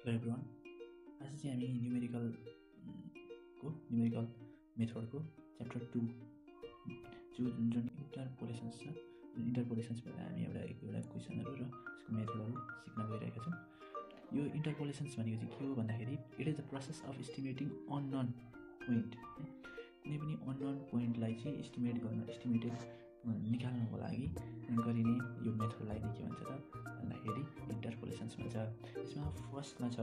Hello everyone, आज चाहिँ हामी न्युमेरिकल मेथडको च्याप्टर 2 जुन इन्टरपोलेसन्स छ, जुन इन्टरपोलेसन्सबाट हामी एउटा क्वेसनहरू र त्यसको मेथडहरू सिक्न गइरहेका छौँ। यो इन्टरपोलेसन्स भनेको चाहिँ के हो भन्दाखेरि it is the process of estimating unknown point. कुनै पनि अननोन पोइन्टलाई चाहिँ एस्टिमेटेड निकाल्नको लागि गरिने यो मेथडलाई के भन्छ त भन्दाखेरि इन्टरपोलेसन्स भन्छ। यसमा फर्स्टमा छ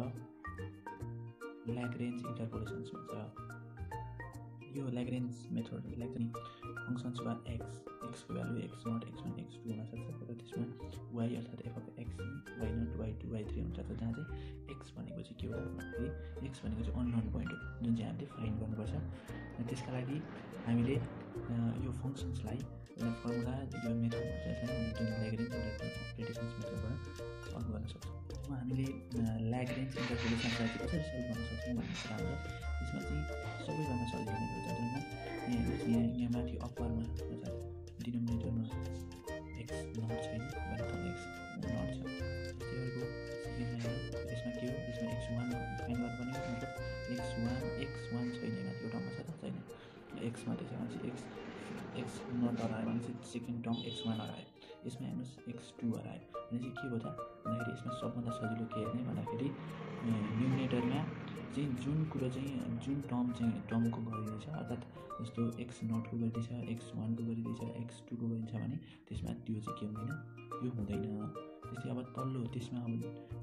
ल्याग्रेन्ज इन्टरपोलेसन्स भन्छ। यो ल्याग्रेन्ज मेथडलाई चाहिँ फङ्सन्स वा एक्सको भ्यालु x0, x1, x2 हुन सक्छ र त्यसमा y अर्थात् f of x, y0, y2, y3 हुन सक्छ, जहाँ चाहिँ x भनेको चाहिँ के हो भन्दाखेरि x भनेको चाहिँ अननोन पोइन्ट हो जुन चाहिँ हामीले फाइन्ड गर्नुपर्छ। र त्यसका लागि हामीले यो फङ्सन्सलाई फर्मुला यो मेथडमा चाहिँ जुन ल्याग्रेन्ज इन्टरपोलेसन्स मेथडबाट सल्भ गर्न सक्छौँ। अब हामीले ल्याग्रेन्ज इन्टरपोलेसन्सलाई चाहिँ कसरी सल्भ गर्न सक्छौँ भन्ने कुरा हो। त्यसमा चाहिँ सबैभन्दा सजिलो मेथड छ जुनमा यहाँ माथि अप्परमा डिनोमिनेटरमा x नट छैन भने x नट छ। त्यस्तै अर्को सेकेन्डमा यसमा के हो, यसमा x1 फाइन्ड गर्नुपर्ने हो, मतलब x1 छैन, माथि एउटा टर्ममा छ त छैन, x मात्रै छ भने चाहिँ x नट हरायो भने चाहिँ सेकेन्ड टर्म x1 हरायो। यसमा हेर्नुहोस् x2 हरायो भने चाहिँ के भयो त भन्दाखेरि यसमा सबभन्दा सजिलो के हेर्ने भन्दाखेरि न्युमिनेटरमा चाहिँ जुन टर्मको गरिँदैछ, अर्थात् जस्तो x नटको गरिँदैछ, x1को गरिँदैछ, x2को गरिन्छ भने त्यसमा त्यो चाहिँ के हुँदैन, यो हुँदैन। त्यस्तै अब तल्लो त्यसमा अब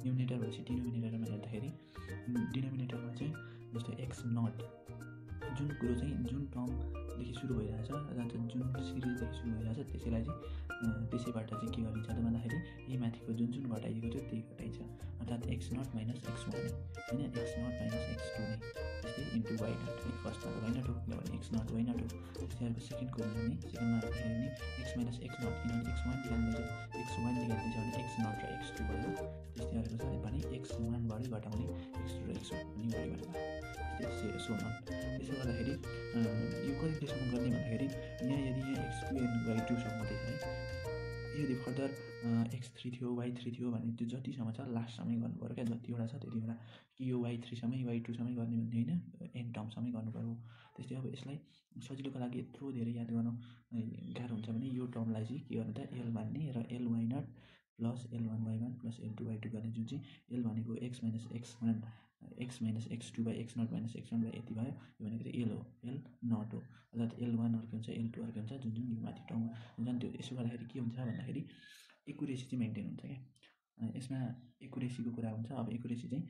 न्युमिनेटर भएपछि डिनोमिनेटरमा हेर्दाखेरि डिनोमिनेटरमा चाहिँ जस्तो x नट जुन टर्मदेखि सुरु भइरहेछ, जुन सिरिजदेखि सुरु भइरहेछ त्यसैलाई चाहिँ त्यसैबाट चाहिँ के गरिन्छ त भन्दाखेरि यही माथिको जुन घटाइएको थियो त्यही घटाइन्छ, अर्थात् x नट माइनस x1 होइन, x नट माइनस x2 नै, त्यस्तै इन्टु y नट। फर्स्टमा y नट हो किनभने x नट y नट हो। त्यस्तै अर्को सेकेन्डको हो भने सेकेन्डमा हेर्दाखेरि नि x माइनस x नट किनभने x1 निकाल्दैछ भने x नट र x2 भयो। त्यस्तै अर्को छ भने x1बाटै घटाउने x2 र x1 पनि yबाट त्यस्तै सो अन। त्यसो गर्दाखेरि यो कतिसम्म गर्ने भन्दाखेरि यदि x2 एन्ड y2सम्म मात्रै छ है, यदि फर्दर x3 थियो y3 थियो भने त्यो जतिसम्म छ लास्टसम्मै गर्नु पऱ्यो क्या, जतिवटा छ त्यतिवटा, कि यो y3सम्मै y2सम्मै गर्ने भन्ने होइन, एन्ड टर्मसम्मै गर्नु पऱ्यो। त्यस्तै अब यसलाई सजिलोको लागि यत्रो धेरै याद गर्नु गाह्रो हुन्छ भने यो टर्मलाई चाहिँ के गर्नु त l मान्ने र ly not plus l1 y1 plus l2 y2 गर्ने, जुन चाहिँ l भनेको x minus x2 by x naught minus x1 by यति भयो। यो भनेको चाहिँ l हो, l नट हो, अर्थात् l1 अर्को हुन्छ, l2 अर्को हुन्छ, जुन यो माथि टर्ममा हुन्छ। त्यो यसो गर्दाखेरि के हुन्छ भन्दाखेरि एकुरेसी चाहिँ मेन्टेन हुन्छ क्या। यसमा एकुरेसीको कुरा हुन्छ। अब एकुरेसी चाहिँ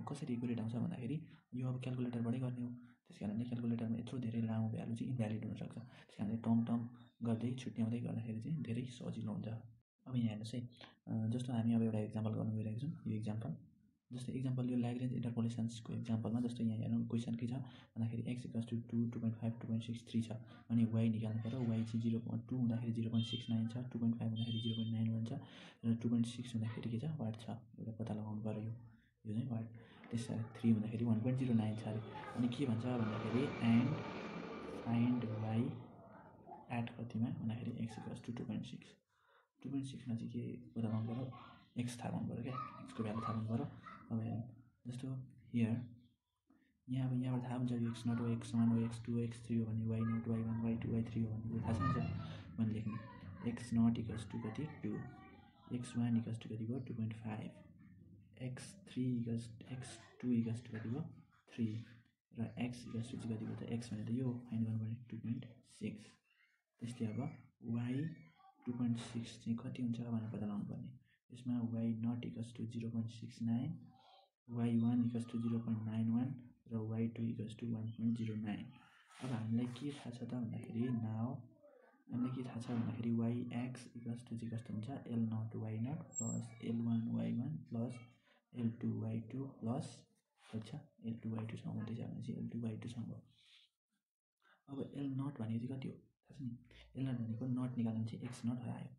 कसरी एकुरेट आउँछ भन्दाखेरि यो अब क्यालकुलेटरबाटै गर्ने हो, त्यस कारणले क्यालकुलेटरमा यत्रो धेरै लामो भ्यालु चाहिँ इन्भ्यालिड हुनसक्छ। त्यस कारणले टर्म गर्दै छुट्याउँदै गर्दाखेरि चाहिँ धेरै सजिलो हुन्छ। अब यहाँ हेर्नुहोस् है, जस्तो हामी अब एउटा इक्जाम्पल गर्नु गइरहेको छौँ। यो इक्जाम्पल जस्तो इक्जाम्पल यो ल्याग्रेन्ज इन्टरपोलेसन्सको इक्जाम्पलमा जस्तो यहाँ हेर्नु क्वेसन के छ भन्दाखेरि x इक्वल्स टु 2, 2.5, 2.63 छ अनि y निकाल्नु पऱ्यो। y चाहिँ 0.2 हुँदाखेरि 0.69 छ, 2.5 हुँदाखेरि 0.91 छ र 2.6 हुँदाखेरि के छ वाट छ, एउटा पत्ता लगाउनु पऱ्यो। यो चाहिँ वाट। त्यसै 3 हुँदाखेरि 1.09 छ अरे। अनि के भन्छ भन्दाखेरि एन्ड फाइन्ड y एट कतिमा भन्दाखेरि x इक्वल्स टु 2.6। 2.6मा चाहिँ के पत्ता लगाउनु पऱ्यो, x थाहा पाउनु पऱ्यो क्या, x को भ्यालु थाहा पाउनु पऱ्यो। अब हेर्नु जस्तो यहाँबाट थाहा हुन्छ यो x नट हो, x1 हो, x2 हो, x3 हो भने y not, y1, y2, y3 हो भने थाहा छ भने लेख्ने। x नट इक्वल्स टु कति 2, x1 इक्वल्स टु कति भयो 2.5, x2 इक्वल्स टु कति भयो 3 र x इक्वल्स टु चाहिँ कति भयो त x भनेर यो फाइन्ड गर्नुपर्ने 2.6। त्यस्तै अब y 2.6 चाहिँ कति हुन्छ भनेर पत्ता लगाउनु पर्ने। यसमा y naught equals to 0.69, y1 equals to 0.91 र y2 इक्वल्स टु 1.09। अब हामीलाई के थाहा छ त भन्दाखेरि हामीलाई के थाहा छ भन्दाखेरि yx इक्वल्स टु चाहिँ कस्तो हुन्छ l naught y naught plus l1 y1 plus l2 y2 plus कति छ l2 y2सँग मात्रै छ भने चाहिँ l2 y2सँग। अब l नट भनेको चाहिँ कति हो थाहा छ नि, l नट भनेको नट निकाल्नु चाहिँ x नट हरायो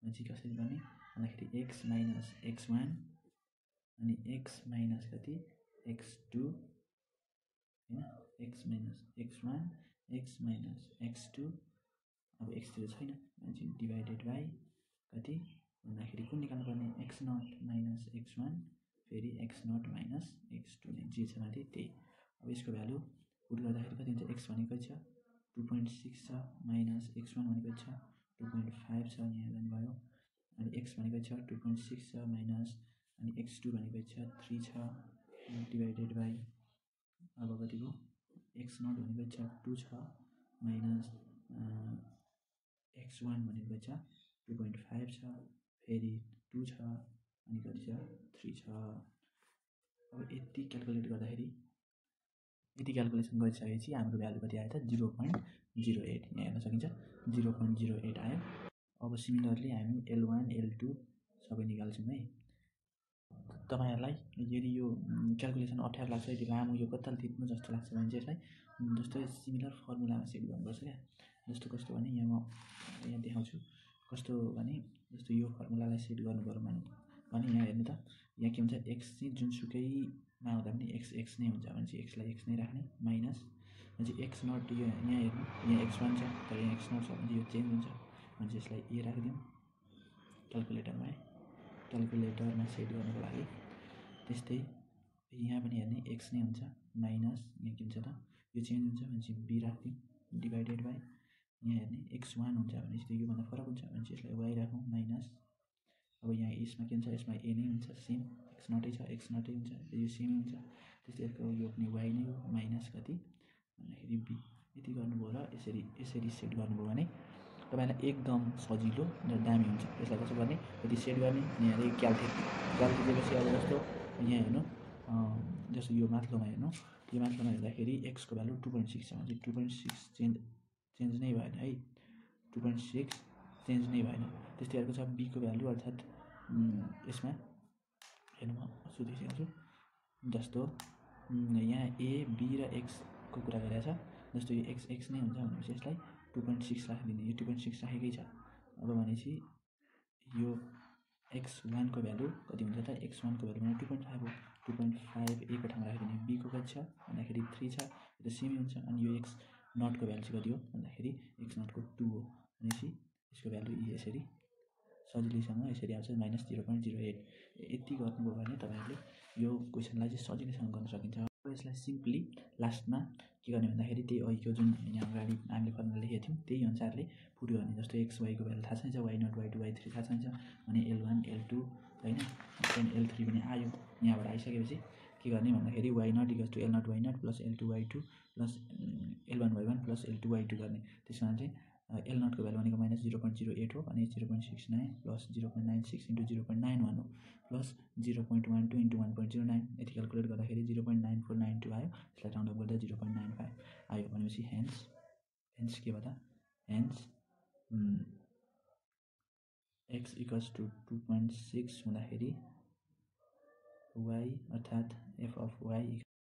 भने चाहिँ कसरी गर्ने भन्दाखेरि x माइनस x1 अनि x माइनस कति x2 होइन, x minus x1 x minus x2, अब x0 छैन भने चाहिँ डिभाइडेड बाई कति भन्दाखेरि कुन निकाल्नु पर्ने x नट माइनस x1 फेरि x0 माइनस x2 नै जे छ माथि त्यही। अब यसको भ्यालु पुट गर्दाखेरि कति हुन्छ, x भनेको छ 2.6 छ माइनस x1 भनेको छ 2.5 छ, यहाँ जानुभयो। अनि x भनेको छ 2.6 छ माइनस अनि x2 भनेको छ 3 छ डिभाइडेड बाई अब कति भयो, x0 भनेको छ 2 छ माइनस x1 भनेको छ 2.5 छ फेरि 2 छ अनि कति छ 3 छ। अब यति क्याल्कुलेट गर्दाखेरि यति क्याल्कुलेसन गरिसकेपछि हाम्रो भ्यालु कति आयो त 0.08, यहाँ हेर्न सकिन्छ 0.08 आयो। अब सिमिलरली हामी L1 L2 सबै निकाल्छौँ है। तपाईहरुलाई यदि यो क्याल्कुलेसन अप्ठ्यारो लाग्छ, यदि लामो यो कताल थिच्नु जस्तो लाग्छ भने चाहिँ यसलाई जस्तै सिमिलर फर्मुलामा सेट गर्नुपर्छ क्या। जस्तो कस्तो भने यहाँ म यहाँ देखाउँछु कस्तो भने जस्तो यो फर्मुलालाई सेट गर्नुपर्यो भने यहाँ हेर्नु त, यहाँ के हुन्छ x चाहिँ जुनसुकैमा हुँदा पनि x नै हुन्छ भने चाहिँ x लाई x नै राख्ने माइनस भने चाहिँ x0 यो यहाँ हेर्नु यहाँ x1 छ तर यहाँ x0 छ भने यो चेन्ज हुन्छ भने चाहिँ यसलाई a राखिदिउँ क्याल्कुलेटरमा है, क्याल्कुलेटरमा सेट गर्नको लागि। त्यस्तै यहाँ पनि हेर्ने x नै हुन्छ माइनस यहाँ के हुन्छ त यो चेन्ज हुन्छ भने चाहिँ b राख्दिउँ डिभाइडेड बाई यहाँ हेर्ने x1 हुन्छ भने चाहिँ योभन्दा फरक हुन्छ भने चाहिँ यसलाई y राखौँ माइनस। अब यहाँ यसमा के हुन्छ, यसमा a नै हुन्छ सेम x0 छ x0 हुन्छ यो सेमै हुन्छ। त्यस्तै यसको यो पनि y नै हो माइनस कति भन्दाखेरि b। यति गर्नुभयो र यसरी सेट गर्नुभयो भने तपाईलाई एकदम सजिलो र दामी हुन्छ। यसलाई कसो गर्ने, यदि सेट गर्ने यहाँ क्याल्कुलेटेपछि अब जस्तो यहाँ हेर्नु जस्तो यो माथिल्लोमा हेर्नु, यो माथिल्लोमा हेर्दाखेरि x को भ्यालु 2.6 छ भने 2.6 चेन्ज नै भएन है, 2.6 चेन्ज नै भएन। त्यस्तै अर्को छ b को भ्यालु अर्थात् यसमा हेर्नु म सुधिसकेको छु जस्तो यहाँ a b र x को कुरा गरेको छ। जस्तो यो x नै हुन्छ भनेपछि यसलाई 2.6 राखिदिने, यो 2.6 राखेकै छ। अब भनेपछि यो x1 को भ्यालु कति हुन्छ त, x1 को भ्यालु भने 2.5 हो, 2.5 a को ठाउँमा राखिदिने, b को कति छ भन्दाखेरि 3 छ यो त सेमै हुन्छ। अनि यो x0 को भ्यालु चाहिँ कति हो भन्दाखेरि x0 को 2 हो भनेपछि यसको भ्यालु यसरी सजिलैसँग यसरी आउँछ माइनस 0.08। यति गर्नुभयो भने तपाईहरुले यो क्वेसनलाई चाहिँ सजिलैसँग गर्न सकिन्छ। यसलाई सिम्पली लास्टमा के गर्ने भन्दाखेरि त्यही अघिको जुन यहाँ अगाडि हामीले फर्मुला लेखेको थियौँ त्यही अनुसारले पुट गर्ने। जस्तो x y को भ्यालु थाहा छैन, y0 y2 y3 थाहा छैन भने L1 L2 हैन अनि L3 पनि आयो। यहाँबाट आइसकेपछि के गर्ने भन्दाखेरि y0 = L0 y0 plus L2 y2 plus L1 y1 plus L2 y2 गर्ने। त्यसमा चाहिँ L0 को भ्यालु भनेको माइनस 0.08 हो अनि 0.69 प्लस 0.96 इन्टु 0.91 हो प्लस 0.12 इन्टु 1.09। यति क्याल्कुलेट गर्दाखेरि 0.9492 आयो। यसलाई राउन्ड अफ गर्दा 0.95 आयो भनेपछि हेन्स के भयो त, हेन्स x = 2.6 हुँदाखेरि y अर्थात् f of y